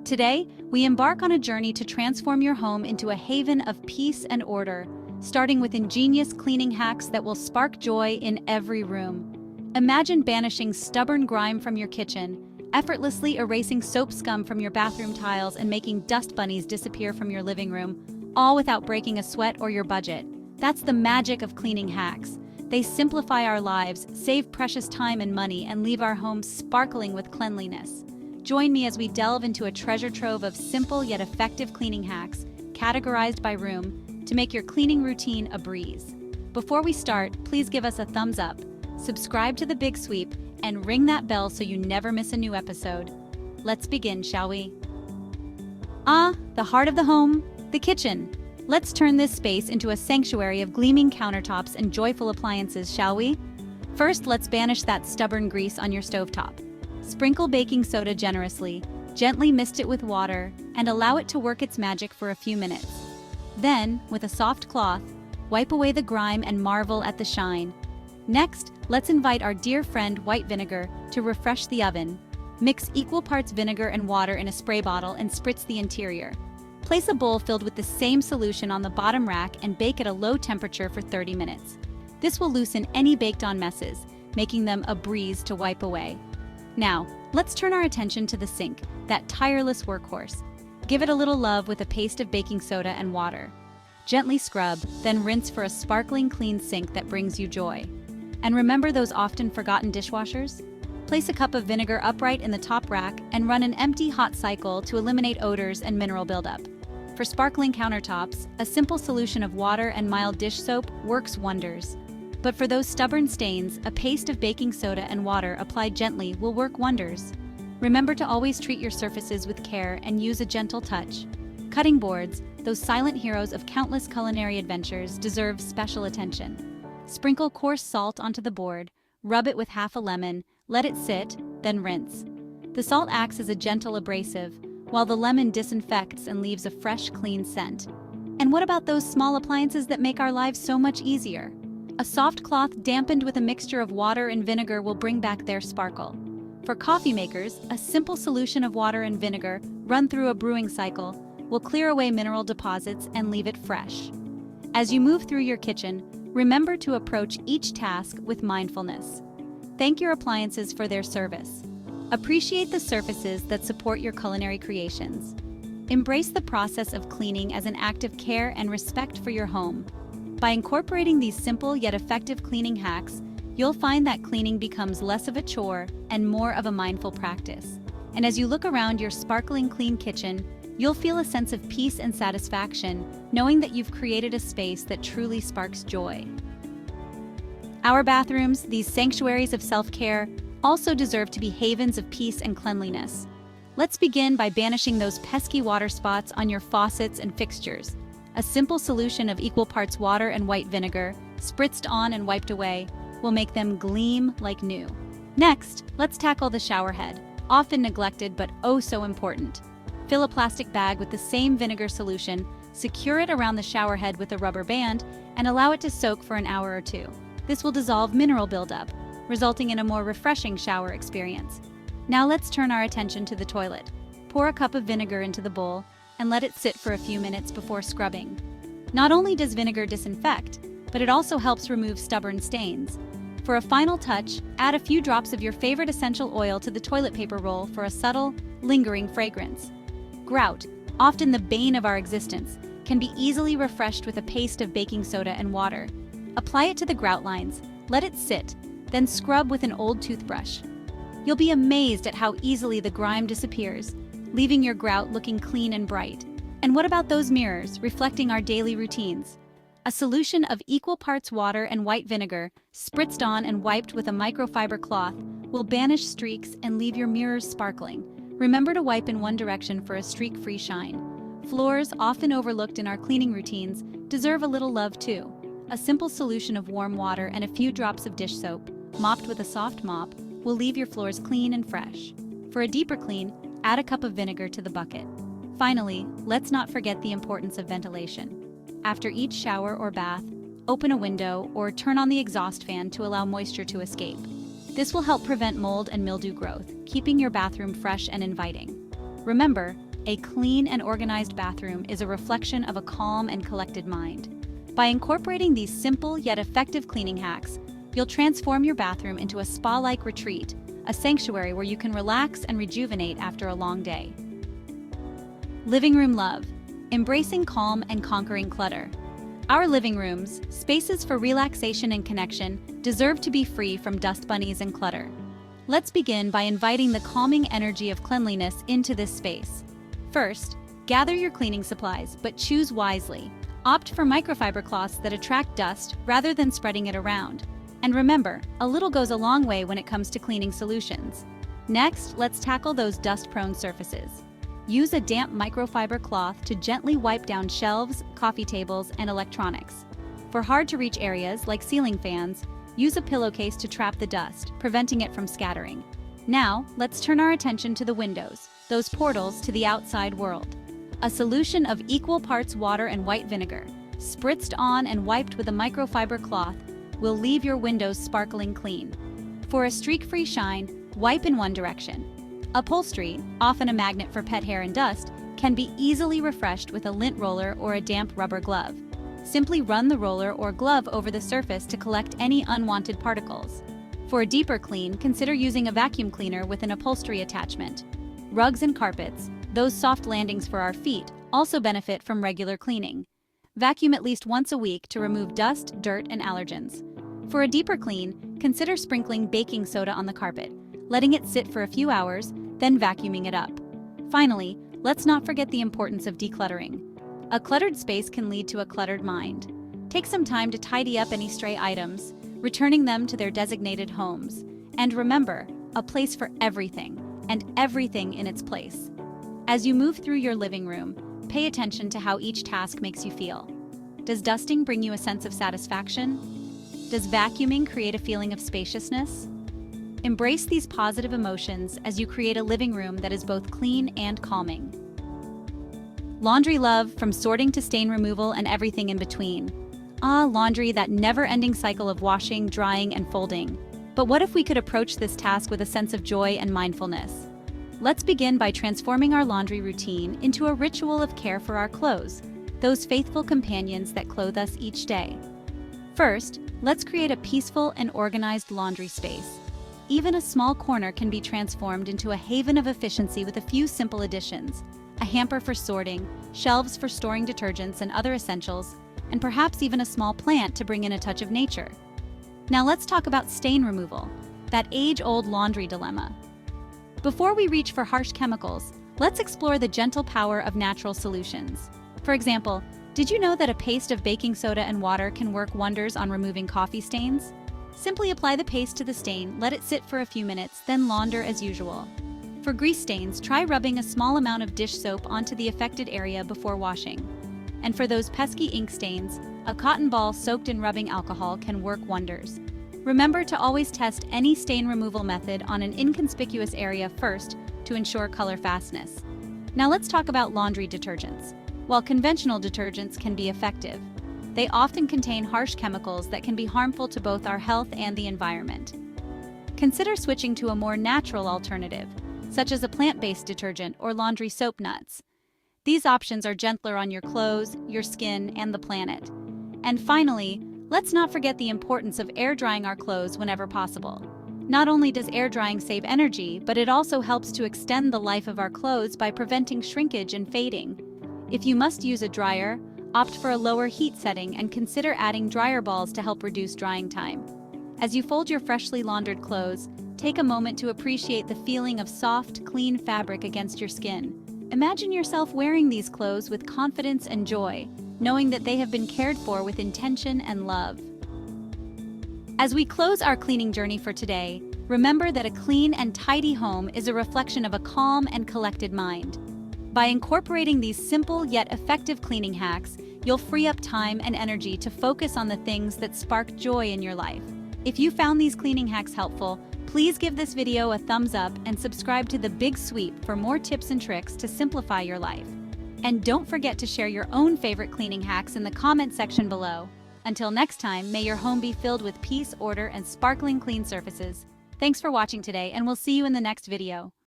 Today, we embark on a journey to transform your home into a haven of peace and order, starting with ingenious cleaning hacks that will spark joy in every room. Imagine banishing stubborn grime from your kitchen, effortlessly erasing soap scum from your bathroom tiles, and making dust bunnies disappear from your living room, all without breaking a sweat or your budget. That's the magic of cleaning hacks. They simplify our lives, save precious time and money, and leave our homes sparkling with cleanliness. Join me as we delve into a treasure trove of simple yet effective cleaning hacks, categorized by room, to make your cleaning routine a breeze. Before we start, please give us a thumbs up, subscribe to The Big Sweep, and ring that bell so you never miss a new episode. Let's begin, shall we? The heart of the home, the kitchen. Let's turn this space into a sanctuary of gleaming countertops and joyful appliances, shall we? First, let's banish that stubborn grease on your stovetop. Sprinkle baking soda generously, gently mist it with water, and allow it to work its magic for a few minutes. Then, with a soft cloth, wipe away the grime and marvel at the shine. Next, let's invite our dear friend white vinegar to refresh the oven. Mix equal parts vinegar and water in a spray bottle and spritz the interior. Place a bowl filled with the same solution on the bottom rack and bake at a low temperature for 30 minutes. This will loosen any baked-on messes, making them a breeze to wipe away. Now, let's turn our attention to the sink, that tireless workhorse. Give it a little love with a paste of baking soda and water. Gently scrub, then rinse for a sparkling clean sink that brings you joy. And remember those often forgotten dishwashers? Place a cup of vinegar upright in the top rack and run an empty hot cycle to eliminate odors and mineral buildup. For sparkling countertops, a simple solution of water and mild dish soap works wonders. But for those stubborn stains, a paste of baking soda and water applied gently will work wonders. Remember to always treat your surfaces with care and use a gentle touch. Cutting boards, those silent heroes of countless culinary adventures, deserve special attention. Sprinkle coarse salt onto the board, rub it with half a lemon, let it sit, then rinse. The salt acts as a gentle abrasive, while the lemon disinfects and leaves a fresh, clean scent. And what about those small appliances that make our lives so much easier? A soft cloth dampened with a mixture of water and vinegar will bring back their sparkle. For coffee makers, a simple solution of water and vinegar, run through a brewing cycle, will clear away mineral deposits and leave it fresh. As you move through your kitchen, remember to approach each task with mindfulness. Thank your appliances for their service. Appreciate the surfaces that support your culinary creations. Embrace the process of cleaning as an act of care and respect for your home. By incorporating these simple yet effective cleaning hacks, you'll find that cleaning becomes less of a chore and more of a mindful practice. And as you look around your sparkling clean kitchen, you'll feel a sense of peace and satisfaction, knowing that you've created a space that truly sparks joy. Our bathrooms, these sanctuaries of self-care, also deserve to be havens of peace and cleanliness. Let's begin by banishing those pesky water spots on your faucets and fixtures. A simple solution of equal parts water and white vinegar, spritzed on and wiped away, will make them gleam like new. Next, let's tackle the shower head, often neglected but oh so important. Fill a plastic bag with the same vinegar solution, secure it around the shower head with a rubber band, and allow it to soak for an hour or two. This will dissolve mineral buildup, resulting in a more refreshing shower experience. Now let's turn our attention to the toilet. Pour a cup of vinegar into the bowl and let it sit for a few minutes before scrubbing. Not only does vinegar disinfect, but it also helps remove stubborn stains. For a final touch, add a few drops of your favorite essential oil to the toilet paper roll for a subtle, lingering fragrance. Grout, often the bane of our existence, can be easily refreshed with a paste of baking soda and water. Apply it to the grout lines, let it sit, then scrub with an old toothbrush. You'll be amazed at how easily the grime disappears, leaving your grout looking clean and bright. And what about those mirrors, reflecting our daily routines? A solution of equal parts water and white vinegar, spritzed on and wiped with a microfiber cloth, will banish streaks and leave your mirrors sparkling. Remember to wipe in one direction for a streak-free shine. Floors, often overlooked in our cleaning routines, deserve a little love too. A simple solution of warm water and a few drops of dish soap, mopped with a soft mop, will leave your floors clean and fresh. For a deeper clean, add a cup of vinegar to the bucket. Finally, let's not forget the importance of ventilation. After each shower or bath, open a window or turn on the exhaust fan to allow moisture to escape. This will help prevent mold and mildew growth, keeping your bathroom fresh and inviting. Remember, a clean and organized bathroom is a reflection of a calm and collected mind. By incorporating these simple yet effective cleaning hacks, you'll transform your bathroom into a spa-like retreat, a sanctuary where you can relax and rejuvenate after a long day. Living room love, embracing calm and conquering clutter. Our living rooms, spaces for relaxation and connection, deserve to be free from dust bunnies and clutter. Let's begin by inviting the calming energy of cleanliness into this space. First, gather your cleaning supplies, but choose wisely. Opt for microfiber cloths that attract dust rather than spreading it around. And remember, a little goes a long way when it comes to cleaning solutions. Next, let's tackle those dust-prone surfaces. Use a damp microfiber cloth to gently wipe down shelves, coffee tables, and electronics. For hard-to-reach areas like ceiling fans, use a pillowcase to trap the dust, preventing it from scattering. Now, let's turn our attention to the windows, those portals to the outside world. A solution of equal parts water and white vinegar, spritzed on and wiped with a microfiber cloth, will leave your windows sparkling clean. For a streak-free shine, wipe in one direction. Upholstery, often a magnet for pet hair and dust, can be easily refreshed with a lint roller or a damp rubber glove. Simply run the roller or glove over the surface to collect any unwanted particles. For a deeper clean, consider using a vacuum cleaner with an upholstery attachment. Rugs and carpets, those soft landings for our feet, also benefit from regular cleaning. Vacuum at least once a week to remove dust, dirt, and allergens. For a deeper clean, consider sprinkling baking soda on the carpet, letting it sit for a few hours, then vacuuming it up. Finally, let's not forget the importance of decluttering. A cluttered space can lead to a cluttered mind. Take some time to tidy up any stray items, returning them to their designated homes. And remember, a place for everything, and everything in its place. As you move through your living room, pay attention to how each task makes you feel. Does dusting bring you a sense of satisfaction? Does vacuuming create a feeling of spaciousness? Embrace these positive emotions as you create a living room that is both clean and calming. Laundry love, from sorting to stain removal and everything in between. Ah, laundry, that never-ending cycle of washing, drying, and folding. But what if we could approach this task with a sense of joy and mindfulness? Let's begin by transforming our laundry routine into a ritual of care for our clothes, those faithful companions that clothe us each day. First, let's create a peaceful and organized laundry space. Even a small corner can be transformed into a haven of efficiency with a few simple additions. A hamper for sorting, shelves for storing detergents and other essentials, and perhaps even a small plant to bring in a touch of nature. Now let's talk about stain removal, that age-old laundry dilemma. Before we reach for harsh chemicals, let's explore the gentle power of natural solutions. For example, did you know that a paste of baking soda and water can work wonders on removing coffee stains? Simply apply the paste to the stain, let it sit for a few minutes, then launder as usual. For grease stains, try rubbing a small amount of dish soap onto the affected area before washing. And for those pesky ink stains, a cotton ball soaked in rubbing alcohol can work wonders. Remember to always test any stain removal method on an inconspicuous area first to ensure color fastness. Now let's talk about laundry detergents. While conventional detergents can be effective, they often contain harsh chemicals that can be harmful to both our health and the environment. Consider switching to a more natural alternative, such as a plant-based detergent or laundry soap nuts. These options are gentler on your clothes, your skin, and the planet. And finally, let's not forget the importance of air drying our clothes whenever possible. Not only does air drying save energy, but it also helps to extend the life of our clothes by preventing shrinkage and fading. If you must use a dryer, opt for a lower heat setting and consider adding dryer balls to help reduce drying time. As you fold your freshly laundered clothes, take a moment to appreciate the feeling of soft, clean fabric against your skin. Imagine yourself wearing these clothes with confidence and joy, knowing that they have been cared for with intention and love. As we close our cleaning journey for today, remember that a clean and tidy home is a reflection of a calm and collected mind. By incorporating these simple yet effective cleaning hacks, you'll free up time and energy to focus on the things that spark joy in your life. If you found these cleaning hacks helpful, please give this video a thumbs up and subscribe to The Big Sweep for more tips and tricks to simplify your life. And don't forget to share your own favorite cleaning hacks in the comment section below. Until next time, may your home be filled with peace, order, and sparkling clean surfaces. Thanks for watching today, and we'll see you in the next video.